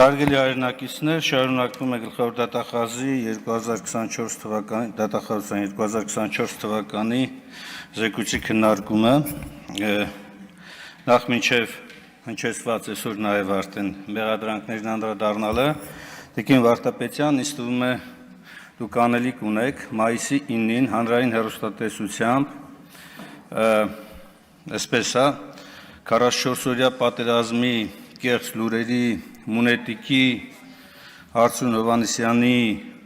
Հարգելի հայրենակիցներ, շարունակվում է գլխավոր դատախազի 2024 թվականի դատախազության 2024 թվականի զեկույցի քննարկումը նախ մինչև հնչեցված այսօր նաև արդեն մեղադրանքներն անդրադառնալը Տիկին Վարդապետյան ինձ թվում է դուք անելիք ունեք մայիսի 9-ին հանրային հեռուստատեսությամբ այսպես է 44-օրյա պատերազմի կեղծ լուրերի Մունետիկի Արծուն Հովհաննիսյանի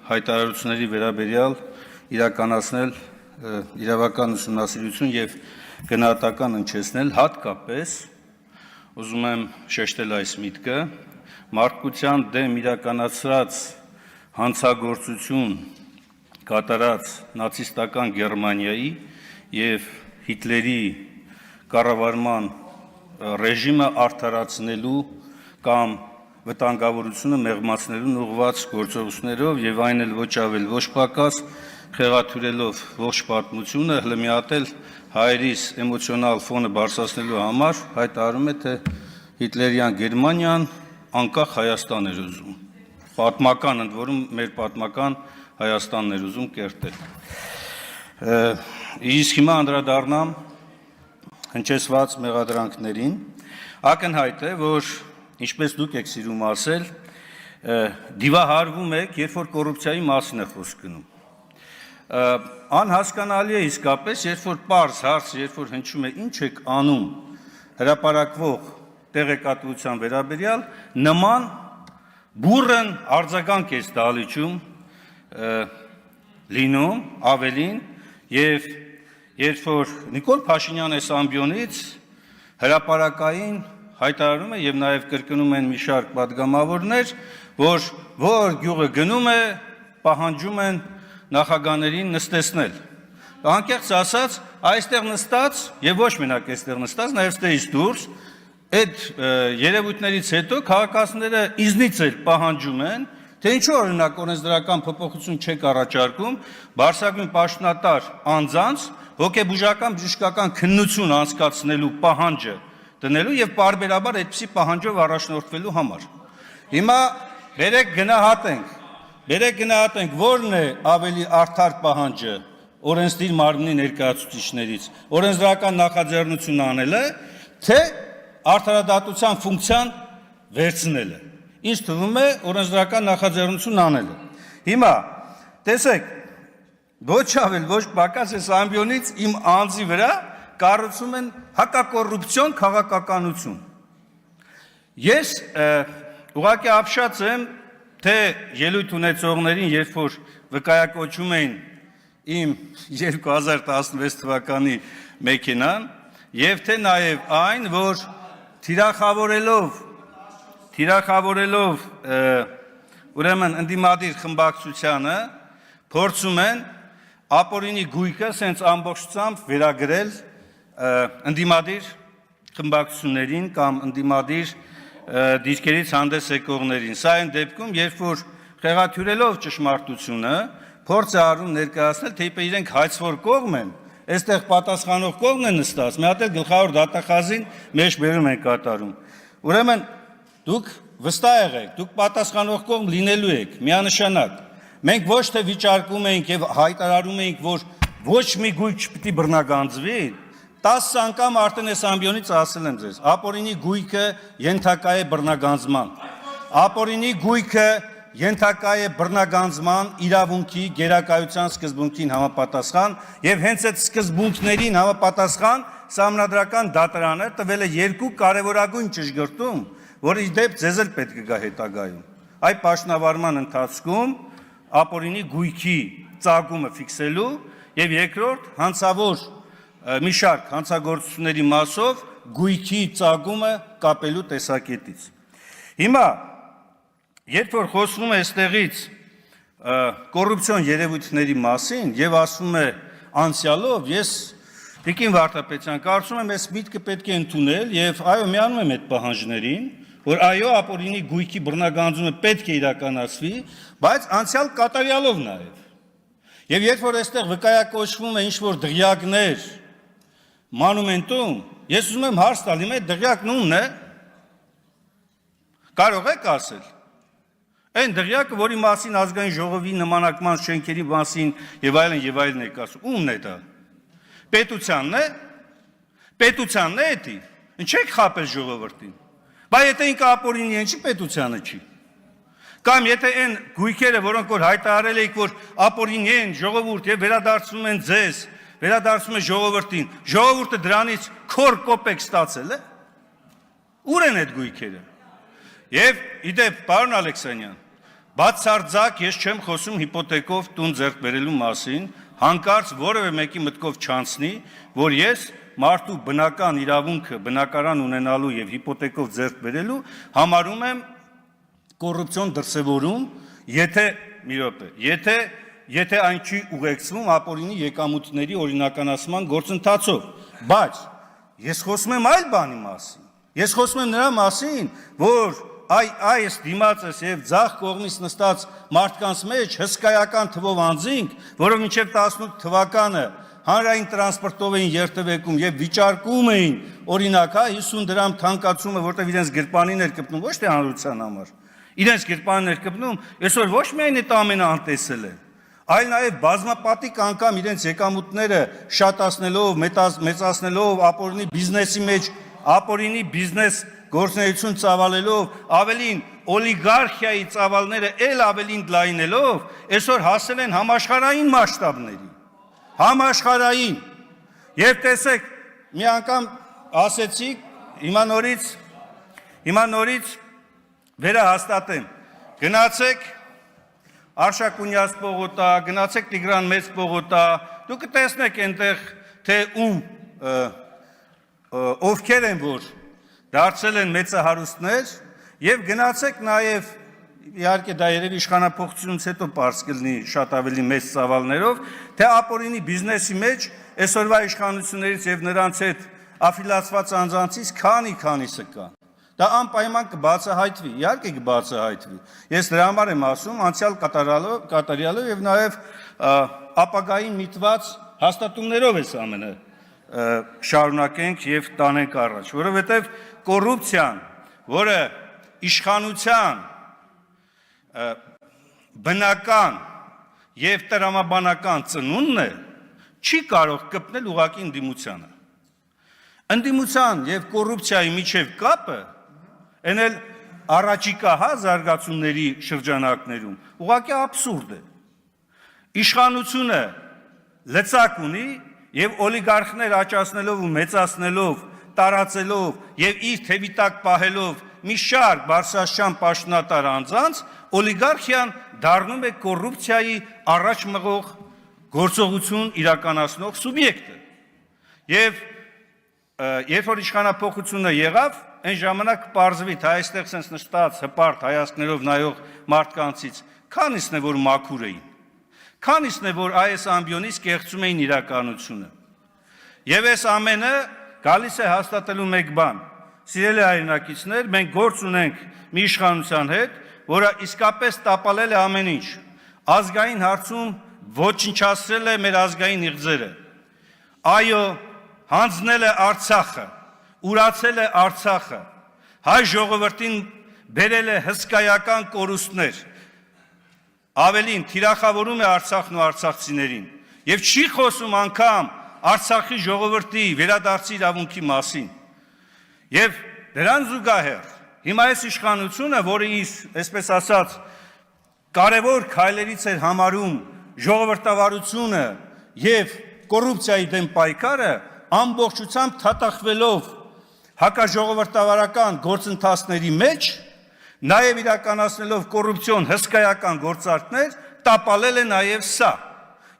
հայտարարությունների վերաբերյալ իրականացնել իրավական ուսումնասիրություն եւ գնահատական հնչեցնել հատկապես ուզում եմ շեշտել այս միտքը մարդկության դեմ իրականացրած հանցագործություն կատարած նացիստական Գերմանիայի եւ Հիտլերի կառավարման ռեժիմը արդարացնելու կամ վտանգավորությունը մեղմացնելուն ուղղված գործողություններով եւ այն էլ ոչ ավել ոչ պակաս խեղաթյուրելով ողջ պատմությունը հլմիատել հայերիս էմոցիոնալ ֆոնը բարձրացնելու համար հայտարարում է թե հիտլերյան Գերմանիան անկախ Հայաստան էր ուզում պատմական ընդ որում մեր պատմական Հայաստանն էր ուզում կերտել իսկ հիմա անդրադառնամ հնչեցված մեղադրանքներին ակնհայտ է որ Ինչպես դուք եք սիրում ասել, դիվահարվում եք, երբ որ կոռուպցիայի մասին է խոսք գնում։ Անհասկանալի է իսկապես, երբ որ պարզ հարց, երբ որ հնչում է ինչ եք անում հրապարակվող տեղեկատվության վերաբերյալ, նման բուռն արձագանք է դալիճում լինում ավելին եւ երբ որ Նիկոլ Փաշինյանը այս ամբիոնից հրապարակային հայտարարում է եւ նաեւ կրկնում են մի շարք պատգամավորներ, որ գյուղը գնում է, պահանջում են նախագաներին նստեցնել։ Անկեղծ ասած, այստեղ նստած եւ ոչ մենակ այստեղ նստած, նաեւ ստեից դուրս այդ երևույթներից հետո քաղաքացիները իզնից էլ պահանջում են, թե ինչու օրինակ օրենսդրական փոփոխություն չեք առաջարկում, Բարսագույն պաշտոնատար անձանց հոգեբուժական բժշկական քննություն անցկացնելու պահանջը դնելու եւ բարբերաբար այդպիսի պահանջով առաջնորդվելու համար։ Հիմա բերեք գնահատենք, որն է ավելի արդար պահանջը օրենսդիր մարմնի ներկայացուցիչներից, օրենսդրական նախաձեռնություն անելը, թե արդարադատության ֆունկցիան վերցնելը։ Ինձ թվում է օրենսդրական նախաձեռնություն անելը։ Հիմա տեսեք, ոչ ավել ոչ պակաս այս ամբիոնից իմ անձի վրա կառուցում են հակակոռուպցիոն քաղաքականություն։ Ես ուղղակի ապշած եմ, թե ելույթ ունեցողներին, երբ որ վկայակոչում էին իմ 2016 թվականի մեքենան, եւ թե նաեւ այն, որ թիրախավորելով ուրեմն ընդդիմադիր խմբակցությանը փորձում են ապօրինի գույքը սենց ամբողջությամբ վերագրել ընդդիմադիր խմբակցություններին կամ ընդդիմադիր դիրքերից հանդես եկողներին։ Սա այն դեպքում, երբ որ խեղաթյուրելով ճշմարտությունը, փորձ է արում ներկայացնել, թե իբր իրենք հայցվոր կողմ են, այստեղ պատասխանող կողմն է նստած, մի հատ էլ գլխավոր դատախազին մեջ բերում են կատարում։ Ուրեմն դուք վստահ եղեք, դուք պատասխանող կողմ լինելու եք, միանշանակ։ Մենք ոչ թե վիճարկում էինք եւ հայտարարում էինք, որ ոչ մի գույք չպիտի բռնագանձվի, 10 անգամ արդեն այս ամբիոնից ասել եմ ձեզ, ապօրինի գույքը ենթակա է բռնագանձման։ Ապօրինի գույքը ենթակա է բռնագանձման իրավունքի գերակայության սկզբունքին համապատասխան եւ հենց այդ սկզբունքներին համապատասխան Սահմանադրական դատարանը տվել է երկու կարևորագույն ճշգրտում, որը ի դեպ ձեզ էլ պետք է գա հետագայում։ Այդ պաշտոնավարման ընթացքում ապօրինի գույքի ծագումը ֆիքսելու եւ երկրորդ հանցավոր մի շարք հանցագործությունների մասով գույքի ծագումը կապելու տեսակետից։ Հիմա երբ որ խոսվում է այստեղից կոռուպցիոն երևույթների մասին եւ ասվում է անցյալով, ես Տիկին Վարդապետյան կարծում եմ այս միտքը պետք է ընդունել եւ այո միանում եմ այդ պահանջներին, որ այո ապօրինի գույքի բռնագանձումը պետք է իրականացվի, բայց անցյալ կատարյալով նաեւ։ Եվ երբ որ այստեղ վկայակոչվում է ինչ-որ դղյակներ մանումենտում, ես ուզում եմ հարց տալ, իմ այդ դղյակն ումն է, կարող եք ասել, Այն դղյակը, որի մասին ազգային ժողովի նմանակման շենքերի մասին եւ այլն եք ասում, ումն է դա։ Պետությանն է։ Պետությանն է էդի։ Ինչ եք խապել ժողովրդին։ Բա եթե ինքը ապօրինի են, չի պետությանը չի։ Կամ եթե այն գույքերը, որոնք որ հայտարարել եք, որ ապօրինի են ժողովուրդ եւ վերադարձնում են ձեզ, վերադարձնում են ժողովրդին, ժողովուրդը դրանից քոր կոպեկ ստացել է։ Ուր են այդ գույքերը։ Եվ իդեպ, պարոն Ալեքսանյան, բացարձակ ես չեմ խոսում հիպոթեկով տուն ձեռք բերելու մասին, հանկարծ որևէ մեկի մտքով չանցնի, որ ես մարդու բնական իրավունքը, բնակարան ունենալու եւ հիպոթեկով ձեռք բերելու համարում եմ կոռուպցիոն դրսևորում, եթե այն չի ուղեկցվում ապօրինի եկամուտների օրինականացման գործընթացով, բայց ես խոսում եմ այլ բանի մասին, ես խոսում եմ նրա մասին, որ այս դիմացս եւ ձախ կողմից նստած մարդկանց մեջ հսկայական թվով անձինք, որով մինչև 18 թվականը հանրային տրանսպորտով էին երթևեկում եւ վիճարկում էին օրինակ 50 դրամ թանկացումը, որտեղ իրենց գրպանին էր կպնում, ոչ թե հանրության համար։ Իրենց գրպանին էր կպնում, այսօր ոչ միայն այդ ամենը անտեսել է, այլ նաեւ բազմապատիկ անգամ իրենց եկամուտները շատացնելով, մեծացնելով, ապօրինի բիզնեսի մեջ, ապօրինի բիզնես գործունեություն ծավալելով, ավելին օլիգարխիայի ծավալները էլ ավելին լայնելով, այսօր հասել են համաշխարհային մասշտաբների, համաշխարհային, եւ տեսեք, մի անգամ ասեցիք, հիմա նորից վերահաստատեմ, գնացեք Արշակունյաց պողոտա, գնացեք Տիգրան Մեծ պողոտա, դուք կտեսնեք այնտեղ, թե ովքեր են որ դարձել են մեծահարուստներ եւ գնացեք նաեւ իհարկե դա երևի իշխանապողությունից հետո པարզ կլինի շատ ավելի մեծ ծավալներով, թե ապօրինի բիզնեսի մեջ այսօրվա իշխանություններից եւ նրանց հետ աֆիլացված անձանցից քանիսը կա։ Դա անպայման կբացահայտվի, իհարկե կբացահայտվի։ Ես դրա համար եմ ասում, անցյալ կատարյալով եւ նաեւ ապագային միտված հաստատումներով էս ամենը շարունակենք եւ տանենք առաջ, որովհետեւ կոռուպցիան, որը իշխանության բնական եւ տրամաբանական ծնունդն է, չի կարող կպնել ուղղակի ընդդիմությանը։ Ընդդիմության եւ կոռուպցիայի միջև կապը այն էլ առաջիկա զարգացումների շրջանակներում ուղղակի աբսուրդ է։ Իշխանությունը լծակ ունի եւ օլիգարխներ աճացնելով ու մեծացնելով, տարածելով եւ իր թևի տակ պահելով մի շարք բարձրաստիճան պաշտոնատար անձանց, օլիգարխիան դառնում է կոռուպցիայի առաջ մղող գործողություն իրականացնող սուբյեկտը։ Եվ երբ որ իշխանապողությունը եղավ, այն ժամանակ պարզվի, թե այստեղ sense նստած հպարտ հայացքներով նայող մարդկանցից քանիսն է որ մաքուր էին, քանիսն է որ այս ամբիոնից կեղծում էին իրականությունը։ Եվ այս ամենը գալիս է հաստատելու մեկ բան. սիրելի հայրենակիցներ, մենք գործ ունենք մի իշխանության հետ, որը իսկապես տապալել է ամեն ինչ, ազգային հարցում ոչնչացրել է մեր ազգային իղձերը, այո, հանձնել է Արցախը, ուրացել է Արցախը, հայ ժողովրդին բերել է հսկայական կորուստներ, ավելին թիրախավորում է Արցախն ու արցախցիներին եւ չի խոսում անգամ Արցախի ժողովրդի վերադարձի իրավունքի մասին։ Եվ դրան զուգահեռ հիմա այս իշխանությունը, որը իր, այսպես ասած, կարևոր քայլերից էր համարում ժողովրդավարությունը եւ կոռուպցիայի դեմ պայքարը, ամբողջությամբ թաթախվելով հակաժողովրդավարական գործընթացների մեջ, նաև իրականացնելով կոռուպցիոն հսկայական գործարքներ, տապալել է նաև սա։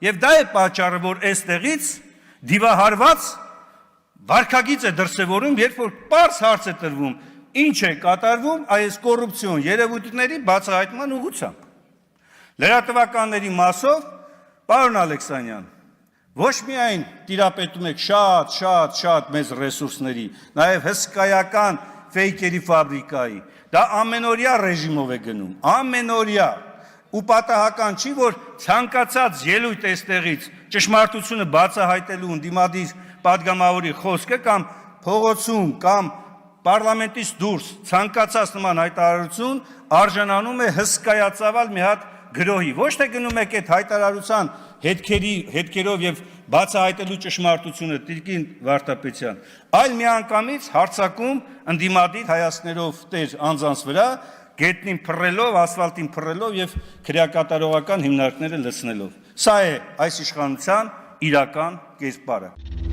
Եվ դա է պատճառը, որ այստեղից դիվահարված վարքագիծ է դրսևորում, երբ որ պարզ հարց է տրվում, ինչ է կատարվում այս կոռուպցիոն երևույթների բացահայտման ուղղությամբ։ Լրատվականների մասով, պարոն Ալեքսանյան, ոչ միայն տիրապետում եք շատ մեծ ռեսուրսների, նաև հսկայական ֆեյքերի ֆաբրիկայի, դա ամենօրյա ռեժիմով է գնում, ամենօրյա, ու պատահական չի, որ ցանկացած ելույթ այստեղից ճշմարտությունը բացահայտելու ընդդիմադիր պատգամավորի խոսքը կամ փողոցում կամ պարլամենտից դուրս ցանկացած նման հայտարարություն արժանանում է հսկայածավալ մի հատ գրոհի։ Ոչ թե գնում եք այդ հայտարարության հետքերով եւ բացահայտելու ճշմարտությունը Տիկին Վարդապետյան, այլ միանգամից հարձակում ընդդիմադիր հայացքներով տեր անձանց վրա, գետնին փռելով, ասֆալտին փռելով եւ քրեակատարողական հիմնարկները լցնելով։ Սա է այս իշխանության իրական կերպարը։